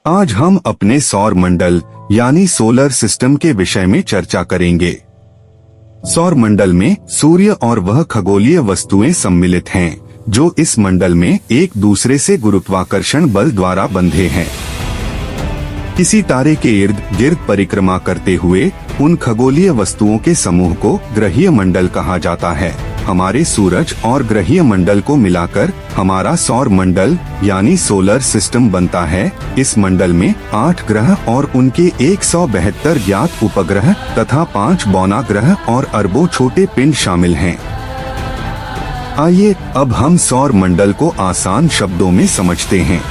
आज हम अपने सौर मंडल यानी सोलर सिस्टम के विषय में चर्चा करेंगे। सौर मंडल में सूर्य और वह खगोलीय वस्तुएं सम्मिलित हैं, जो इस मंडल में एक दूसरे से गुरुत्वाकर्षण बल द्वारा बंधे हैं। किसी तारे के इर्द गिर्द परिक्रमा करते हुए उन खगोलीय वस्तुओं के समूह को ग्रहीय मंडल कहा जाता है। हमारे सूरज और ग्रहीय मंडल को मिलाकर हमारा सौर मंडल यानी सोलर सिस्टम बनता है। इस मंडल में 8 ग्रह और उनके 172 ज्ञात उपग्रह तथा 5 बौना ग्रह और अरबों छोटे पिंड शामिल हैं। आइए अब हम सौर मंडल को आसान शब्दों में समझते हैं।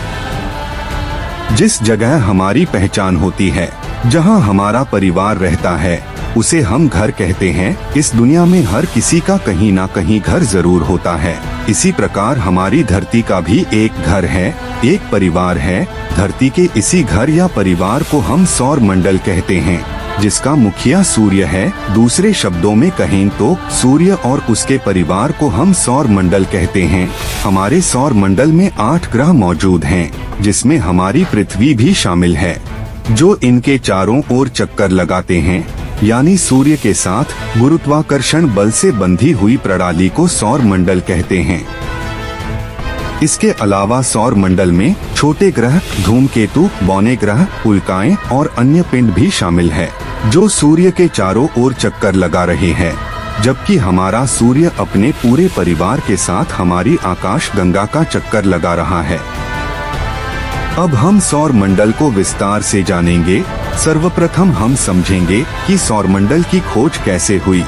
जिस जगह हमारी पहचान होती है, जहां हमारा परिवार रहता है, उसे हम घर कहते हैं। इस दुनिया में हर किसी का कहीं ना कहीं घर जरूर होता है। इसी प्रकार हमारी धरती का भी एक घर है, एक परिवार है। धरती के इसी घर या परिवार को हम सौर मंडल कहते हैं, जिसका मुखिया सूर्य है। दूसरे शब्दों में कहें तो सूर्य और उसके परिवार को हम सौर मंडल कहते हैं। हमारे सौर मंडल में 8 ग्रह मौजूद हैं, जिसमें हमारी पृथ्वी भी शामिल है, जो इनके चारों ओर चक्कर लगाते हैं, यानी सूर्य के साथ गुरुत्वाकर्षण बल से बंधी हुई प्रणाली को सौर मंडल कहते हैं। इसके अलावा सौर मंडल में छोटे ग्रह, धूमकेतु, बौने ग्रह, उल्काएं और अन्य पिंड भी शामिल है, जो सूर्य के चारों ओर चक्कर लगा रहे हैं। जबकि हमारा सूर्य अपने पूरे परिवार के साथ हमारी आकाश गंगा का चक्कर लगा रहा है। अब हम सौर मंडल को विस्तार से जानेंगे। सर्वप्रथम हम समझेंगे कि सौर मंडल की खोज कैसे हुई।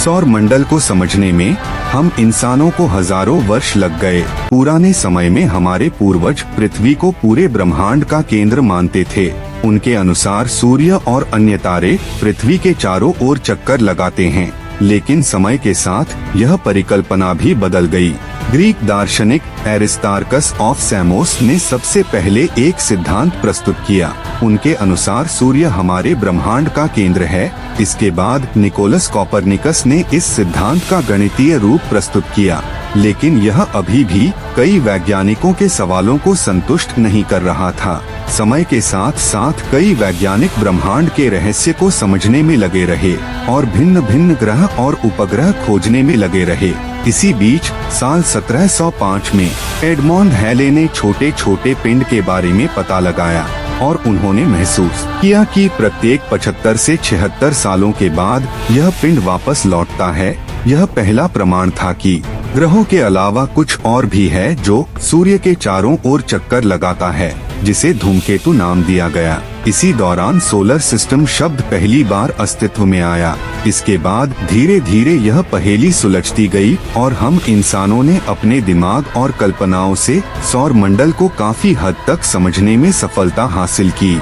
सौर मंडल को समझने में हम इंसानों को हजारों वर्ष लग गए। पुराने समय में हमारे पूर्वज पृथ्वी को पूरे ब्रह्मांड का केंद्र मानते थे। उनके अनुसार सूर्य और अन्य तारे पृथ्वी के चारों ओर चक्कर लगाते हैं। लेकिन समय के साथ यह परिकल्पना भी बदल गई। ग्रीक दार्शनिक एरिस्टार्कस ऑफ सैमोस ने सबसे पहले एक सिद्धांत प्रस्तुत किया। उनके अनुसार सूर्य हमारे ब्रह्मांड का केंद्र है। इसके बाद निकोलस कोपरनिकस ने इस सिद्धांत का गणितीय रूप प्रस्तुत किया, लेकिन यह अभी भी कई वैज्ञानिकों के सवालों को संतुष्ट नहीं कर रहा था। समय के साथ साथ कई वैज्ञानिक ब्रह्मांड के रहस्य को समझने में लगे रहे और भिन्न भिन्न ग्रह और उपग्रह खोजने में लगे रहे। इसी बीच साल 1705 में एडमॉन्ड हैले ने छोटे छोटे पिंड के बारे में पता लगाया और उन्होंने महसूस किया कि प्रत्येक 75 से 76 सालों के बाद यह पिंड वापस लौटता है। यह पहला प्रमाण था कि ग्रहों के अलावा कुछ और भी है जो सूर्य के चारों ओर चक्कर लगाता है, जिसे धूमकेतु नाम दिया गया। इसी दौरान सोलर सिस्टम शब्द पहली बार अस्तित्व में आया। इसके बाद धीरे धीरे यह पहेली सुलझती गई और हम इंसानों ने अपने दिमाग और कल्पनाओं से सौर मंडल को काफी हद तक समझने में सफलता हासिल की।